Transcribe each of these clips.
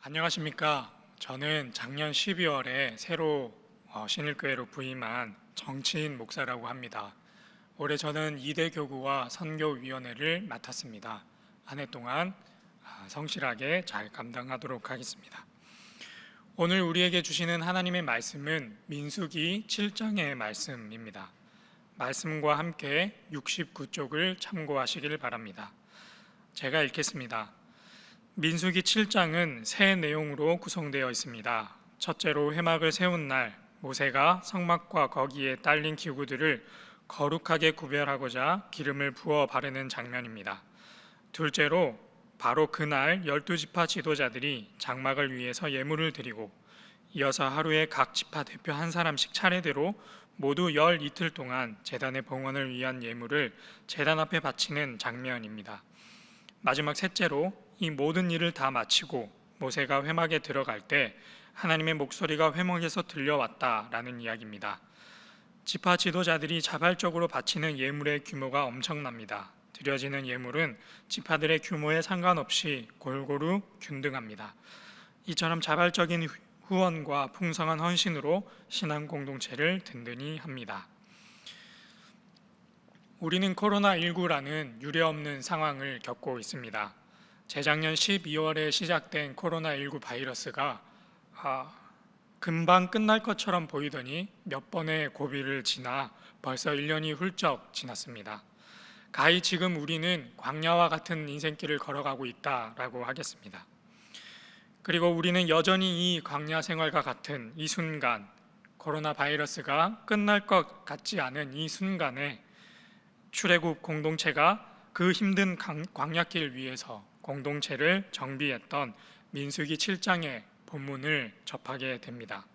안녕하십니까. 저는 작년 12월에 새로 신일교회로 부임한 정치인 목사라고 합니다. 올해 저는 2대 교구와 선교위원회를 맡았습니다. 한 해 동안 성실하게 잘 감당하도록 하겠습니다. 오늘 우리에게 주시는 하나님의 말씀은 민수기 7장의 말씀입니다. 말씀과 함께 69쪽을 참고하시길 바랍니다. 제가 읽겠습니다. 민수기 7장은 세 내용으로 구성되어 있습니다. 첫째로 회막을 세운 날 모세가 성막과 거기에 딸린 기구들을 거룩하게 구별하고자 기름을 부어 바르는 장면입니다. 둘째로 바로 그날 12지파 지도자들이 장막을 위해서 예물을 드리고 이어서 하루에 각 지파 대표 한 사람씩 차례대로 모두 열 이틀 동안 제단의 봉헌을 위한 예물을 제단 앞에 바치는 장면입니다. 마지막 셋째로 이 모든 일을 다 마치고 모세가 회막에 들어갈 때 하나님의 목소리가 회막에서 들려왔다라는 이야기입니다. 지파 지도자들이 자발적으로 바치는 예물의 규모가 엄청납니다. 드려지는 예물은 지파들의 규모에 상관없이 골고루 균등합니다. 이처럼 자발적인 후원과 풍성한 헌신으로 신앙 공동체를 든든히 합니다. 우리는 코로나19라는 유례없는 상황을 겪고 있습니다. 재작년 12월에 시작된 코로나19 바이러스가 금방 끝날 것처럼 보이더니 몇 번의 고비를 지나 벌써 1년이 훌쩍 지났습니다. 가히 지금 우리는 광야와 같은 인생길을 걸어가고 있다라고 하겠습니다. 그리고 우리는 여전히 이 광야 생활과 같은 이 순간, 코로나 바이러스가 끝날 것 같지 않은 이 순간에 출애굽 공동체가 그 힘든 광야길 위에서 공동체를 정비했던 민수기 7장의 본문을 접하게 됩니다.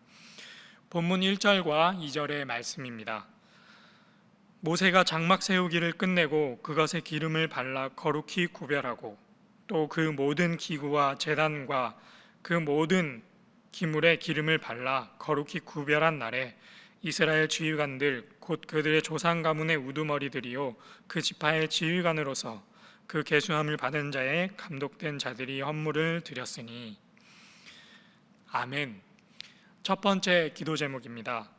본문 1절과 2절의 말씀입니다. 모세가 장막 세우기를 끝내고 그것에 기름을 발라 거룩히 구별하고 또 그 모든 기구와 제단과 그 모든 기물에 기름을 발라 거룩히 구별한 날에 이스라엘 지휘관들 곧 그들의 조상 가문의 우두머리들이요 그 지파의 지휘관으로서 그 계수함을 받은 자의 감독된 자들이 헌물을 드렸으니. 아멘. 첫 번째 기도 제목입니다.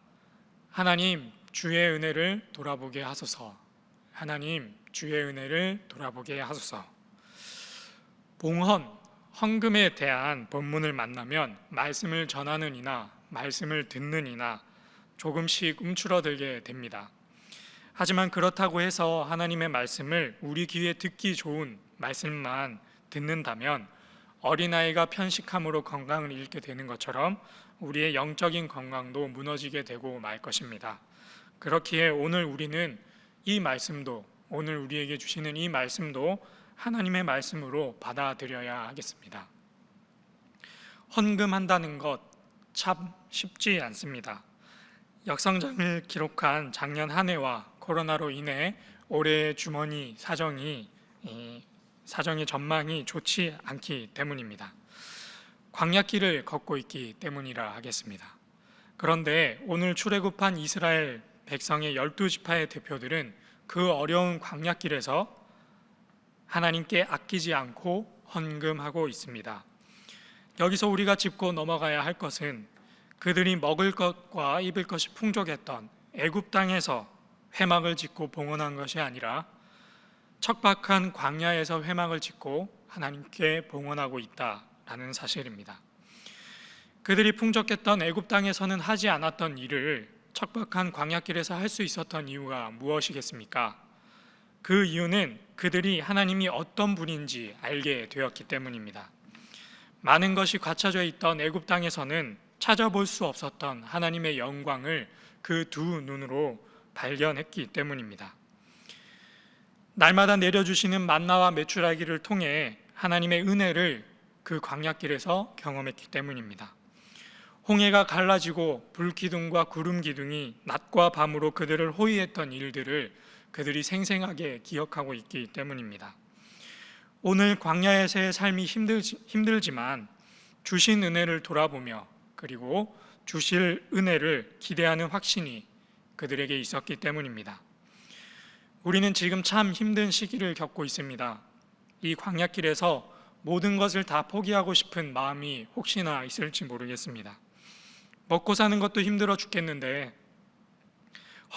하나님 주의 은혜를 돌아보게 하소서. 하나님 주의 은혜를 돌아보게 하소서. 봉헌, 헌금에 대한 본문을 만나면 말씀을 전하는 이나 말씀을 듣는 이나 조금씩 움츠러들게 됩니다. 하지만 그렇다고 해서 하나님의 말씀을 우리 귀에 듣기 좋은 말씀만 듣는다면 어린아이가 편식함으로 건강을 잃게 되는 것처럼 우리의 영적인 건강도 무너지게 되고 말 것입니다. 그렇기에 오늘 우리는 이 말씀도, 오늘 우리에게 주시는 이 말씀도 하나님의 말씀으로 받아들여야 하겠습니다. 헌금한다는 것 참 쉽지 않습니다. 역성장을 기록한 작년 한 해와 코로나로 인해 올해의 주머니 사정의 전망이 좋지 않기 때문입니다. 광야길을 걷고 있기 때문이라 하겠습니다. 그런데 오늘 출애굽한 이스라엘 백성의 12지파의 대표들은 그 어려운 광야길에서 하나님께 아끼지 않고 헌금하고 있습니다. 여기서 우리가 짚고 넘어가야 할 것은 그들이 먹을 것과 입을 것이 풍족했던 애굽 땅에서 회막을 짓고 봉헌한 것이 아니라 척박한 광야에서 회막을 짓고 하나님께 봉헌하고 있다라는 사실입니다. 그들이 풍족했던 애굽 땅에서는 하지 않았던 일을 척박한 광야길에서 할 수 있었던 이유가 무엇이겠습니까? 그 이유는 그들이 하나님이 어떤 분인지 알게 되었기 때문입니다. 많은 것이 갖춰져 있던 애굽 땅에서는 찾아볼 수 없었던 하나님의 영광을 그 두 눈으로 발견했기 때문입니다. 날마다 내려주시는 만나와 메추라기를 통해 하나님의 은혜를 그 광야길에서 경험했기 때문입니다. 홍해가 갈라지고 불기둥과 구름기둥이 낮과 밤으로 그들을 호위했던 일들을 그들이 생생하게 기억하고 있기 때문입니다. 오늘 광야에서의 삶이 힘들지만 주신 은혜를 돌아보며 그리고 주실 은혜를 기대하는 확신이 그들에게 있었기 때문입니다. 우리는 지금 참 힘든 시기를 겪고 있습니다. 이 광야길에서 모든 것을 다 포기하고 싶은 마음이 혹시나 있을지 모르겠습니다. 먹고 사는 것도 힘들어 죽겠는데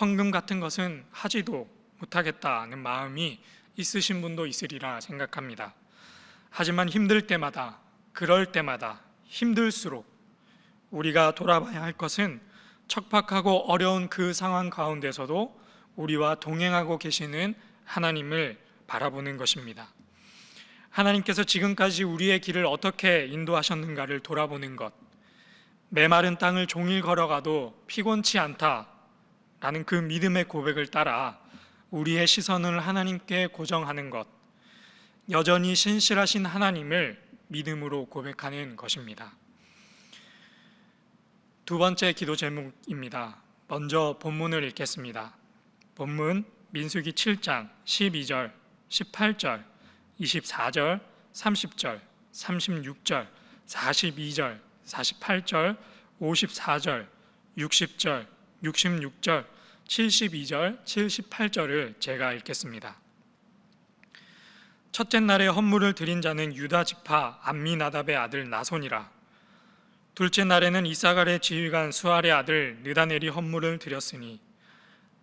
헌금 같은 것은 하지도 못하겠다는 마음이 있으신 분도 있으리라 생각합니다. 하지만 힘들 때마다, 그럴 때마다, 힘들수록 우리가 돌아봐야 할 것은 척박하고 어려운 그 상황 가운데서도 우리와 동행하고 계시는 하나님을 바라보는 것입니다. 하나님께서 지금까지 우리의 길을 어떻게 인도하셨는가를 돌아보는 것, 메마른 땅을 종일 걸어가도 피곤치 않다라는 그 믿음의 고백을 따라 우리의 시선을 하나님께 고정하는 것, 여전히 신실하신 하나님을 믿음으로 고백하는 것입니다. 두 번째 기도 제목입니다. 먼저 본문을 읽겠습니다. 본문 민수기 7장 12절, 18절, 24절, 30절, 36절, 42절, 48절, 54절, 60절, 66절, 72절, 78절을 제가 읽겠습니다. 첫째 날에 헌물을 드린 자는 유다 지파 암미나답의 아들 나손이라. 둘째 날에는 이사갈의 지휘관 수알의 아들 느다넬이 헌물을 드렸으니,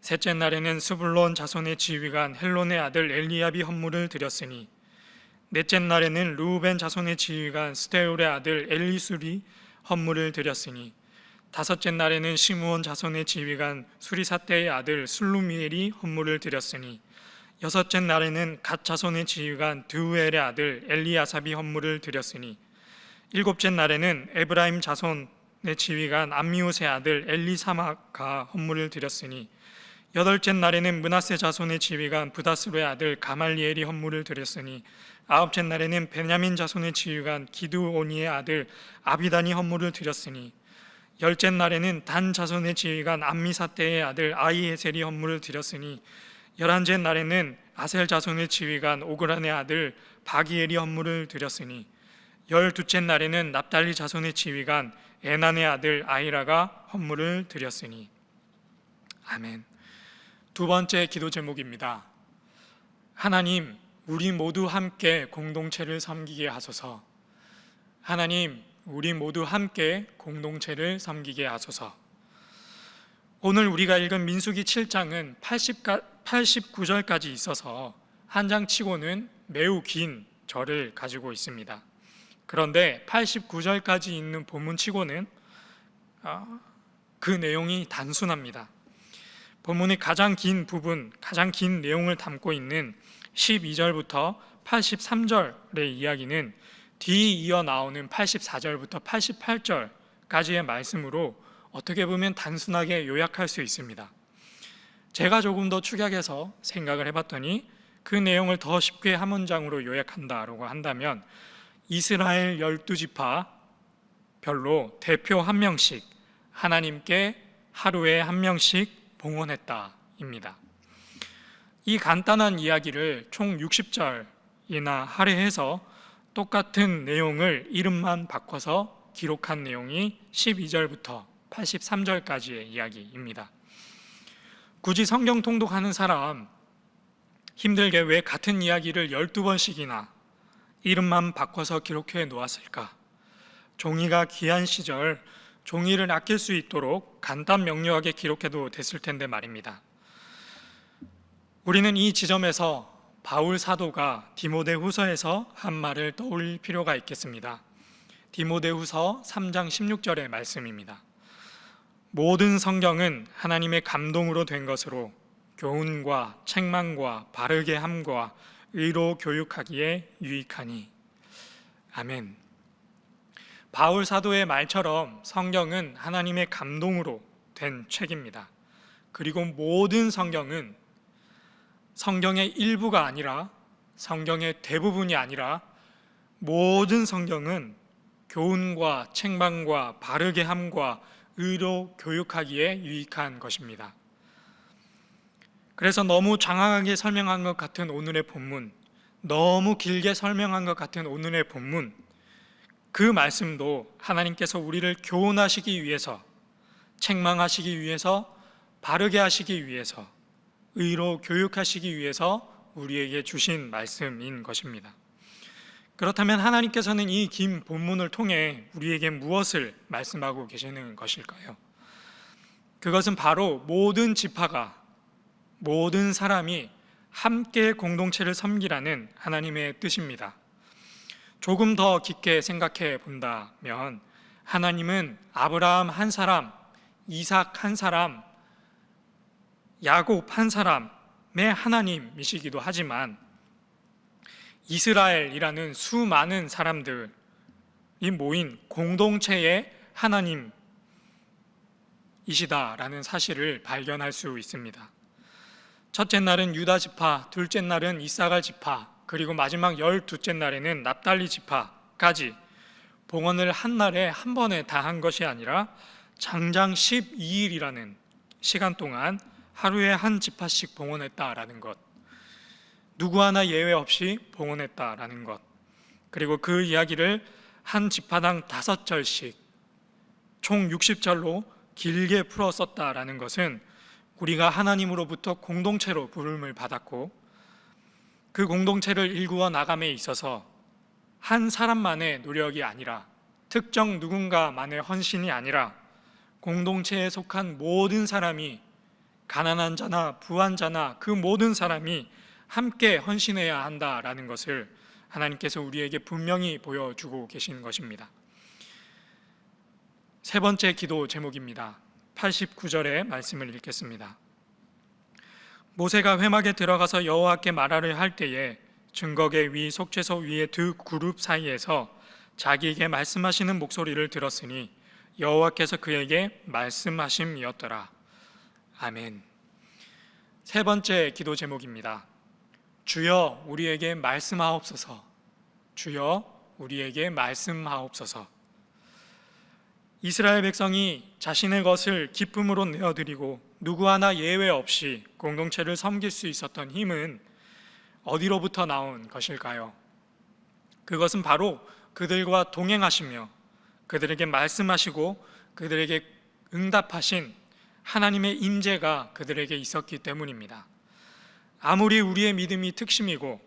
셋째 날에는 스불론 자손의 지휘관 헬론의 아들 엘리압이 헌물을 드렸으니, 넷째 날에는 르우벤 자손의 지휘관 스데울의 아들 엘리술이 헌물을 드렸으니, 다섯째 날에는 시므온 자손의 지휘관 수리사떼의 아들 술루미엘이 헌물을 드렸으니, 여섯째 날에는 갓 자손의 지휘관 드우엘의 아들 엘리아삽이 헌물을 드렸으니, 일곱째 날에는 에브라임 자손의 지휘관 암미옷의 아들 엘리사마가 헌물을 드렸으니, 여덟째 날에는 므낫세 자손의 지휘관 부다스로의 아들 가말리엘이 헌물을 드렸으니, 아홉째 날에는 베냐민 자손의 지휘관 기드오니의 아들 아비단이 헌물을 드렸으니, 열째 날에는 단 자손의 지휘관 암미사떼의 아들 아이에셀이 헌물을 드렸으니, 열한째 날에는 아셀 자손의 지휘관 오그란의 아들 바기엘이 헌물을 드렸으니, 열두째 날에는 납달리 자손의 지휘관 에난의 아들 아이라가 헌물을 드렸으니. 아멘. 두 번째 기도 제목입니다. 하나님, 우리 모두 함께 공동체를 섬기게 하소서. 하나님, 우리 모두 함께 공동체를 섬기게 하소서. 오늘 우리가 읽은 민수기 7장은 89절까지 있어서 한 장 치고는 매우 긴 절을 가지고 있습니다. 그런데 89절까지 있는 본문 치고는 그 내용이 단순합니다. 본문의 가장 긴 부분, 가장 긴 내용을 담고 있는 12절부터 83절의 이야기는 뒤 이어 나오는 84절부터 88절까지의 말씀으로 어떻게 보면 단순하게 요약할 수 있습니다. 제가 조금 더 축약해서 생각을 해봤더니 그 내용을 더 쉽게 한 문장으로 요약한다라고 한다면, 이스라엘 12지파 별로 대표 한 명씩 하나님께 하루에 한 명씩 봉헌했다입니다. 이 간단한 이야기를 총 60절이나 할애해서 똑같은 내용을 이름만 바꿔서 기록한 내용이 12절부터 83절까지의 이야기입니다. 굳이 성경 통독하는 사람 힘들게 왜 같은 이야기를 12번씩이나 이름만 바꿔서 기록해 놓았을까? 종이가 귀한 시절 종이를 아낄 수 있도록 간단 명료하게 기록해도 됐을 텐데 말입니다. 우리는 이 지점에서 바울 사도가 디모데후서에서 한 말을 떠올릴 필요가 있겠습니다. 디모데후서 3장 16절의 말씀입니다. 모든 성경은 하나님의 감동으로 된 것으로 교훈과 책망과 바르게 함과 의로 교육하기에 유익하니. 아멘. 바울 사도의 말처럼 성경은 하나님의 감동으로 된 책입니다. 그리고 모든 성경은 성경의 일부가 아니라, 성경의 대부분이 아니라 모든 성경은 교훈과 책망과 바르게 함과 의로 교육하기에 유익한 것입니다. 그래서 너무 장황하게 설명한 것 같은 오늘의 본문, 너무 길게 설명한 것 같은 오늘의 본문, 그 말씀도 하나님께서 우리를 교훈하시기 위해서, 책망하시기 위해서, 바르게 하시기 위해서, 의로 교육하시기 위해서 우리에게 주신 말씀인 것입니다. 그렇다면 하나님께서는 이 긴 본문을 통해 우리에게 무엇을 말씀하고 계시는 것일까요? 그것은 바로 모든 지파가, 모든 사람이 함께 공동체를 섬기라는 하나님의 뜻입니다. 조금 더 깊게 생각해 본다면 하나님은 아브라함 한 사람, 이삭 한 사람, 야곱 한 사람의 하나님이시기도 하지만 이스라엘이라는 수많은 사람들이 모인 공동체의 하나님이시다라는 사실을 발견할 수 있습니다. 첫째 날은 유다 지파, 둘째 날은 이사갈 지파, 그리고 마지막 12째 날에는 납달리 지파까지 봉헌을 한 날에 한 번에 다 한 것이 아니라 장장 12일이라는 시간 동안 하루에 한 지파씩 봉헌했다라는 것, 누구 하나 예외 없이 봉헌했다라는 것, 그리고 그 이야기를 한 지파당 5절씩 총 60절로 길게 풀어 썼다라는 것은 우리가 하나님으로부터 공동체로 부름을 받았고 그 공동체를 일구어 나감에 있어서 한 사람만의 노력이 아니라 특정 누군가만의 헌신이 아니라 공동체에 속한 모든 사람이, 가난한 자나 부한 자나 그 모든 사람이 함께 헌신해야 한다라는 것을 하나님께서 우리에게 분명히 보여주고 계신 것입니다. 세 번째 기도 제목입니다. 89절의 말씀을 읽겠습니다. 모세가 회막에 들어가서 여호와께 말하려 할 때에 증거계 위 속죄소 위의 두 그룹 사이에서 자기에게 말씀하시는 목소리를 들었으니 여호와께서 그에게 말씀하심이었더라. 아멘. 세 번째 기도 제목입니다. 주여 우리에게 말씀하옵소서. 주여 우리에게 말씀하옵소서. 이스라엘 백성이 자신의 것을 기쁨으로 내어드리고 누구 하나 예외 없이 공동체를 섬길 수 있었던 힘은 어디로부터 나온 것일까요? 그것은 바로 그들과 동행하시며 그들에게 말씀하시고 그들에게 응답하신 하나님의 임재가 그들에게 있었기 때문입니다. 아무리 우리의 믿음이 특심이고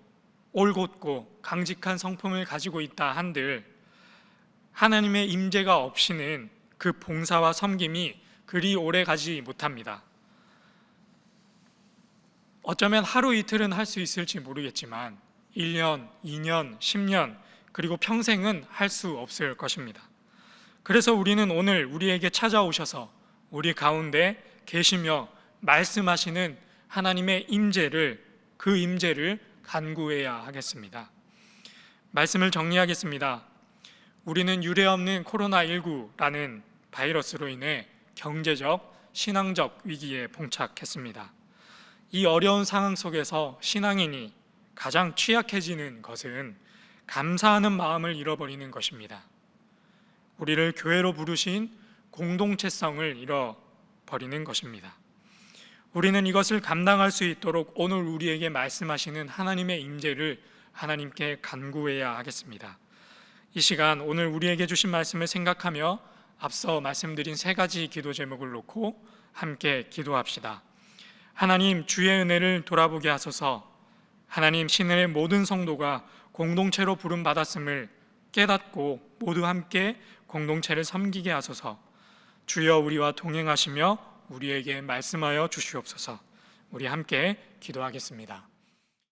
올곧고 강직한 성품을 가지고 있다 한들 하나님의 임재가 없이는 그 봉사와 섬김이 그리 오래 가지 못합니다. 어쩌면 하루 이틀은 할 수 있을지 모르겠지만 1년, 2년, 10년 그리고 평생은 할 수 없을 것입니다. 그래서 우리는 오늘 우리에게 찾아오셔서 우리 가운데 계시며 말씀하시는 하나님의 임재를, 그 임재를 간구해야 하겠습니다. 말씀을 정리하겠습니다. 우리는 유례없는 코로나19라는 바이러스로 인해 경제적, 신앙적 위기에 봉착했습니다. 이 어려운 상황 속에서 신앙인이 가장 취약해지는 것은 감사하는 마음을 잃어버리는 것입니다. 우리를 교회로 부르신 공동체성을 잃어버리는 것입니다. 우리는 이것을 감당할 수 있도록 오늘 우리에게 말씀하시는 하나님의 임재를 하나님께 간구해야 하겠습니다. 이 시간 오늘 우리에게 주신 말씀을 생각하며 앞서 말씀드린 세 가지 기도 제목을 놓고 함께 기도합시다. 하나님, 주의 은혜를 돌아보게 하소서. 하나님, 신의 모든 성도가 공동체로 부름받았음을 깨닫고 모두 함께 공동체를 섬기게 하소서. 주여 우리와 동행하시며 우리에게 말씀하여 주시옵소서. 우리 함께 기도하겠습니다.